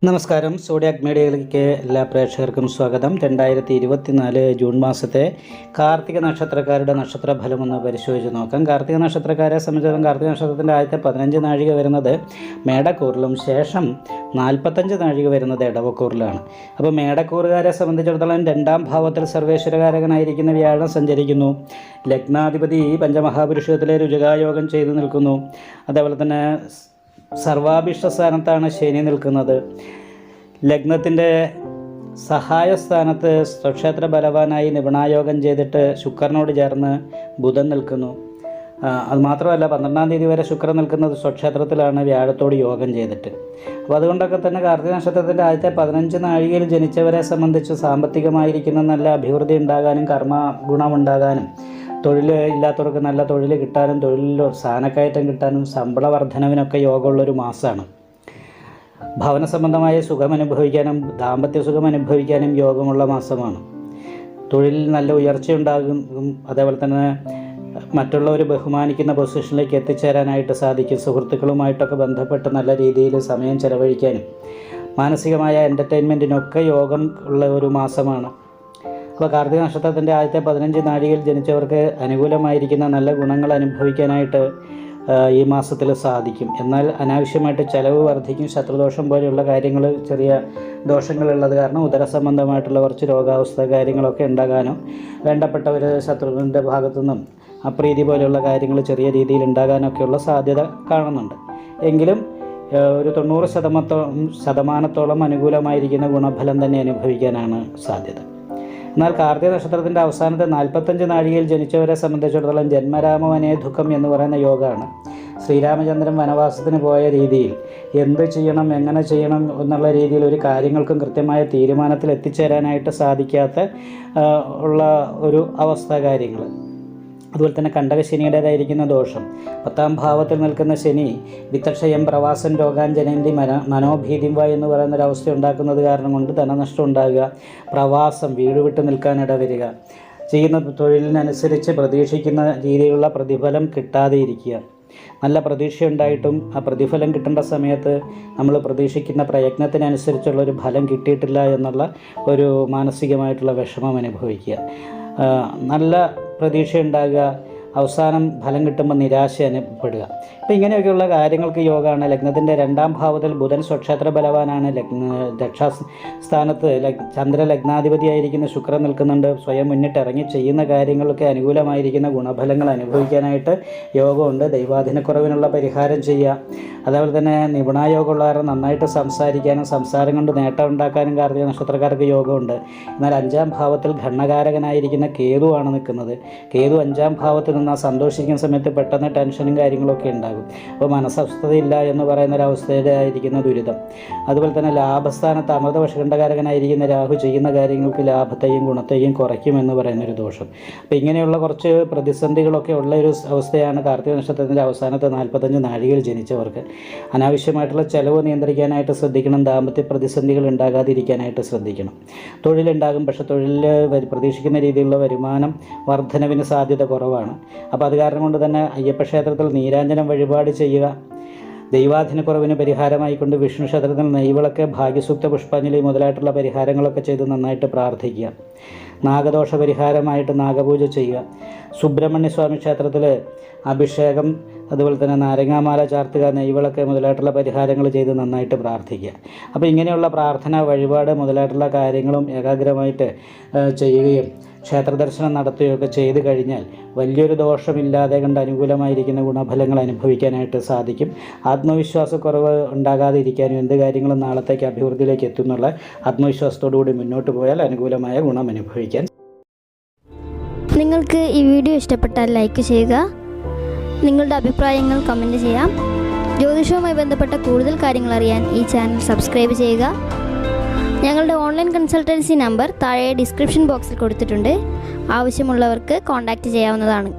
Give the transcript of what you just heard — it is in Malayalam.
നമസ്കാരം. സോഡിയാക് മീഡിയയിലേക്ക് എല്ലാ പ്രേക്ഷകർക്കും സ്വാഗതം. 2024 ജൂൺ മാസത്തെ കാർത്തിക നക്ഷത്രക്കാരുടെ നക്ഷത്രഫലം ഒന്ന് പരിശോധിച്ച് നോക്കാം. കാർത്തിക നക്ഷത്രക്കാരെ സംബന്ധിച്ചിടത്തോളം കാർത്തിക നക്ഷത്രത്തിൻ്റെ ആദ്യത്തെ 15 നാഴിക വരുന്നത് മേടക്കൂറിലും ശേഷം 45 നാഴിക വരുന്നത് ഇടവക്കൂറിലാണ്. അപ്പോൾ മേടക്കൂറുകാരെ സംബന്ധിച്ചിടത്തോളം രണ്ടാം ഭാവത്തിൽ സർവേശ്വരകാരകനായിരിക്കുന്ന വ്യാഴം സഞ്ചരിക്കുന്നു. ലഗ്നാധിപതി പഞ്ചമഹാപുരുഷത്തിലെ രുചകായോഗം ചെയ്തു നിൽക്കുന്നു. അതേപോലെ തന്നെ സർവാഭീഷ്ട സ്ഥാനത്താണ് ശനി നിൽക്കുന്നത്. ലഗ്നത്തിൻ്റെ സഹായസ്ഥാനത്ത് സ്വക്ഷേത്ര ബലവാനായി നിപുണായോഗം ചെയ്തിട്ട് ശുക്രനോട് ചേർന്ന് ബുധൻ നിൽക്കുന്നു. അതുമാത്രമല്ല 12-ാം തീയതി വരെ ശുക്രൻ നിൽക്കുന്നത് സ്വക്ഷേത്രത്തിലാണ് വ്യാഴത്തോട് യോഗം ചെയ്തിട്ട്. അപ്പോൾ അതുകൊണ്ടൊക്കെ തന്നെ കാർത്തിക നക്ഷത്രത്തിൻ്റെ ആദ്യത്തെ 15 നാഴികയിൽ ജനിച്ചവരെ സംബന്ധിച്ച് സാമ്പത്തികമായിരിക്കുന്ന നല്ല അഭിവൃദ്ധി ഉണ്ടാകാനും കർമ്മ ഗുണമുണ്ടാകാനും തൊഴിൽ ഇല്ലാത്തവർക്ക് നല്ല തൊഴിൽ കിട്ടാനും തൊഴിലിൽ സ്ഥാനക്കയറ്റം കിട്ടാനും ശമ്പള വർധനവിനൊക്കെ യോഗമുള്ളൊരു മാസമാണ്. ഭവന സംബന്ധമായ സുഖം അനുഭവിക്കാനും ദാമ്പത്യ സുഖം അനുഭവിക്കാനും യോഗമുള്ള മാസമാണ്. തൊഴിലിൽ നല്ല ഉയർച്ചയുണ്ടാകും. അതേപോലെ തന്നെ മറ്റുള്ളവർ ബഹുമാനിക്കുന്ന പൊസിഷനിലേക്ക് എത്തിച്ചേരാനായിട്ട് സാധിക്കും. സുഹൃത്തുക്കളുമായിട്ടൊക്കെ ബന്ധപ്പെട്ട് നല്ല രീതിയിൽ സമയം ചെലവഴിക്കാനും മാനസികമായ എൻ്റർടൈൻമെൻറ്റിനൊക്കെ യോഗം ഉള്ള ഒരു മാസമാണ്. അപ്പോൾ കാർത്തിക നക്ഷത്രത്തിൻ്റെ ആദ്യത്തെ 15 നാഴികയിൽ ജനിച്ചവർക്ക് അനുകൂലമായിരിക്കുന്ന നല്ല ഗുണങ്ങൾ അനുഭവിക്കാനായിട്ട് ഈ മാസത്തിൽ സാധിക്കും. എന്നാൽ അനാവശ്യമായിട്ട് ചിലവ് വർദ്ധിക്കും. ശത്രുദോഷം പോലെയുള്ള കാര്യങ്ങൾ, ചെറിയ ദോഷങ്ങളുള്ളത് കാരണം ഉദര സംബന്ധമായിട്ടുള്ള കുറച്ച് രോഗാവസ്ഥ കാര്യങ്ങളൊക്കെ ഉണ്ടാകാനോ വേണ്ടപ്പെട്ടവർ ശത്രുവിൻ്റെ ഭാഗത്തുനിന്നും അപ്രീതി പോലെയുള്ള കാര്യങ്ങൾ ചെറിയ രീതിയിൽ ഉണ്ടാകാനൊക്കെയുള്ള സാധ്യത കാണുന്നുണ്ട്. എങ്കിലും ഒരു 90% അനുകൂലമായിരിക്കുന്ന ഗുണഫലം തന്നെ അനുഭവിക്കാനാണ് സാധ്യത. എന്നാൽ കാർത്തിക നക്ഷത്രത്തിൻ്റെ അവസാനത്തെ 45 നാഴികയിൽ ജനിച്ചവരെ സംബന്ധിച്ചിടത്തോളം ജന്മരാമവനേ ദുഃഖം എന്ന് പറയുന്ന യോഗമാണ്. ശ്രീരാമചന്ദ്രൻ വനവാസത്തിന് പോയ രീതിയിൽ എന്ത് ചെയ്യണം, എങ്ങനെ ചെയ്യണം എന്നുള്ള രീതിയിൽ ഒരു കാര്യങ്ങൾക്കും കൃത്യമായ തീരുമാനത്തിൽ എത്തിച്ചേരാനായിട്ട് സാധിക്കാത്ത ഉള്ള ഒരു അവസ്ഥ കാര്യങ്ങൾ. അതുപോലെ തന്നെ കണ്ടകശനിയുടേതായിരിക്കുന്ന ദോഷം, 10-ാം ഭാവത്തിൽ നിൽക്കുന്ന ശനി വിത്തക്ഷയം പ്രവാസൻ രോഗാഞ്ജനന്തി മനോഭീതിം വാ എന്ന് പറയുന്നൊരവസ്ഥ ഉണ്ടാക്കുന്നത് കാരണം കൊണ്ട് ധനനഷ്ടം ഉണ്ടാകുക, പ്രവാസം, വീട് വിട്ട് നിൽക്കാനിട വരിക, ചെയ്യുന്ന തൊഴിലിനനുസരിച്ച് പ്രതീക്ഷിക്കുന്ന രീതിയിലുള്ള പ്രതിഫലം കിട്ടാതെ ഇരിക്കുക. നല്ല പ്രതീക്ഷയുണ്ടായിട്ടും ആ പ്രതിഫലം കിട്ടേണ്ട സമയത്ത് നമ്മൾ പ്രതീക്ഷിക്കുന്ന പ്രയത്നത്തിനനുസരിച്ചുള്ളൊരു ഫലം കിട്ടിയിട്ടില്ല എന്നുള്ള ഒരു മാനസികമായിട്ടുള്ള വിഷമം അനുഭവിക്കുക. നല്ല പ്രതീക്ഷയുണ്ടാകുക, അവസാനം ഫലം കിട്ടുമ്പോൾ നിരാശ അനുഭവപ്പെടുക. അപ്പോൾ ഇങ്ങനെയൊക്കെയുള്ള കാര്യങ്ങൾക്ക് യോഗമാണ്. ലഗ്നത്തിൻ്റെ 2-ാം ഭാവത്തിൽ ബുധൻ സ്വക്ഷേത്ര ബലവാനാണ്. രക്ഷാസ്ഥാനത്ത് ചന്ദ്രലഗ്നാധിപതിയായിരിക്കുന്ന ശുക്രൻ നിൽക്കുന്നുണ്ട്. സ്വയം മുന്നിട്ടിറങ്ങി ചെയ്യുന്ന കാര്യങ്ങൾക്ക് അനുകൂലമായിരിക്കുന്ന ഗുണഫലങ്ങൾ അനുഭവിക്കാനായിട്ട് യോഗമുണ്ട്. ദൈവാധീനക്കുറവിനുള്ള പരിഹാരം ചെയ്യുക. അതേപോലെ തന്നെ നിപുണായോഗമുള്ള കാരണം നന്നായിട്ട് സംസാരിക്കാനും സംസാരം കൊണ്ട് നേട്ടം ഉണ്ടാക്കാനും കാർത്തിക നക്ഷത്രക്കാർക്ക് യോഗമുണ്ട്. എന്നാൽ 5-ാം ഭാവത്തിൽ ഘണ്ണകാരകനായിരിക്കുന്ന കേതുവാണ് നിൽക്കുന്നത്. കേതു 5-ാം ഭാവത്തിൽ നിന്ന് സന്തോഷിക്കുന്ന സമയത്ത് പെട്ടെന്ന് ടെൻഷനും കാര്യങ്ങളൊക്കെ ഉണ്ടാകും. അപ്പോൾ മനസ്വസ്ഥതയില്ല എന്ന് പറയുന്നൊരവസ്ഥയിലായിരിക്കുന്ന ദുരിതം. അതുപോലെ തന്നെ ലാഭസ്ഥാനത്ത് അമൃതവശകണ്ഠകാരകനായിരിക്കുന്ന രാഹു ചെയ്യുന്ന കാര്യങ്ങൾക്ക് ലാഭത്തെയും ഗുണത്തെയും കുറയ്ക്കുമെന്ന് പറയുന്നൊരു ദോഷം. അപ്പോൾ ഇങ്ങനെയുള്ള കുറച്ച് പ്രതിസന്ധികളൊക്കെ ഉള്ള ഒരു അവസ്ഥയാണ് കാർത്തിക നക്ഷത്രത്തിൻ്റെ അവസാനത്തെ 45 നാഴികയിൽ ജനിച്ചവർക്ക്. അനാവശ്യമായിട്ടുള്ള ചെലവ് നിയന്ത്രിക്കാനായിട്ട് ശ്രദ്ധിക്കണം. ദാമ്പത്യ പ്രതിസന്ധികൾ ഉണ്ടാകാതിരിക്കാനായിട്ട് ശ്രദ്ധിക്കണം. തൊഴിലുണ്ടാകും, പക്ഷേ തൊഴിലിൽ പ്രതീക്ഷിക്കുന്ന രീതിയിലുള്ള വരുമാനം വർധനവിന് സാധ്യത കുറവാണ്. അപ്പോൾ അത് കാരണം കൊണ്ട് തന്നെ അയ്യപ്പ ക്ഷേത്രത്തിൽ നീരാഞ്ജനം വഴിപാട് ചെയ്യുക. ദൈവാധീനക്കുറവിന് പരിഹാരമായിക്കൊണ്ട് വിഷ്ണു ക്ഷേത്രത്തിൽ നെയ്വിളക്ക്, ഭാഗ്യസൂക്ത, പുഷ്പാഞ്ജലി മുതലായിട്ടുള്ള പരിഹാരങ്ങളൊക്കെ ചെയ്ത് നന്നായിട്ട് പ്രാർത്ഥിക്കുക. നാഗദോഷ പരിഹാരമായിട്ട് നാഗപൂജ ചെയ്യുക. സുബ്രഹ്മണ്യസ്വാമി ക്ഷേത്രത്തിൽ അഭിഷേകം, അതുപോലെ തന്നെ നാരങ്ങാമാല ചാർത്തുക, നെയ്വിളക്ക് മുതലായിട്ടുള്ള പരിഹാരങ്ങൾ ചെയ്ത് നന്നായിട്ട് പ്രാർത്ഥിക്കുക. അപ്പോൾ ഇങ്ങനെയുള്ള പ്രാർത്ഥന, വഴിപാട് മുതലായിട്ടുള്ള കാര്യങ്ങളും ഏകാഗ്രമായിട്ട് ചെയ്യുകയും ക്ഷേത്ര ദർശനം നടത്തുകയൊക്കെ ചെയ്ത് കഴിഞ്ഞാൽ വലിയൊരു ദോഷമില്ലാതെ കണ്ട് അനുകൂലമായിരിക്കുന്ന ഗുണഫലങ്ങൾ അനുഭവിക്കാനായിട്ട് സാധിക്കും. ആത്മവിശ്വാസക്കുറവ് ഉണ്ടാകാതിരിക്കാനും എന്ത് കാര്യങ്ങളും നാളത്തേക്ക് അഭിവൃദ്ധിയിലേക്ക് എത്തുന്നുള്ള ആത്മവിശ്വാസത്തോടു കൂടി മുന്നോട്ട് പോയാൽ അനുകൂലമായ ഗുണം അനുഭവിക്കാൻ. നിങ്ങൾക്ക് ഈ വീഡിയോ ഇഷ്ടപ്പെട്ടാൽ ലൈക്ക് ചെയ്യുക. നിങ്ങളുടെ അഭിപ്രായങ്ങൾ കമൻറ്റ് ചെയ്യാം. ജ്യോതിഷവുമായി ബന്ധപ്പെട്ട കൂടുതൽ കാര്യങ്ങൾ അറിയാൻ ഈ ചാനൽ സബ്സ്ക്രൈബ് ചെയ്യുക. ഞങ്ങളുടെ ഓൺലൈൻ കൺസൾട്ടൻസി നമ്പർ താഴെ ഡിസ്ക്രിപ്ഷൻ ബോക്സിൽ കൊടുത്തിട്ടുണ്ട്. ആവശ്യമുള്ളവർക്ക് കോൺടാക്റ്റ് ചെയ്യാവുന്നതാണ്.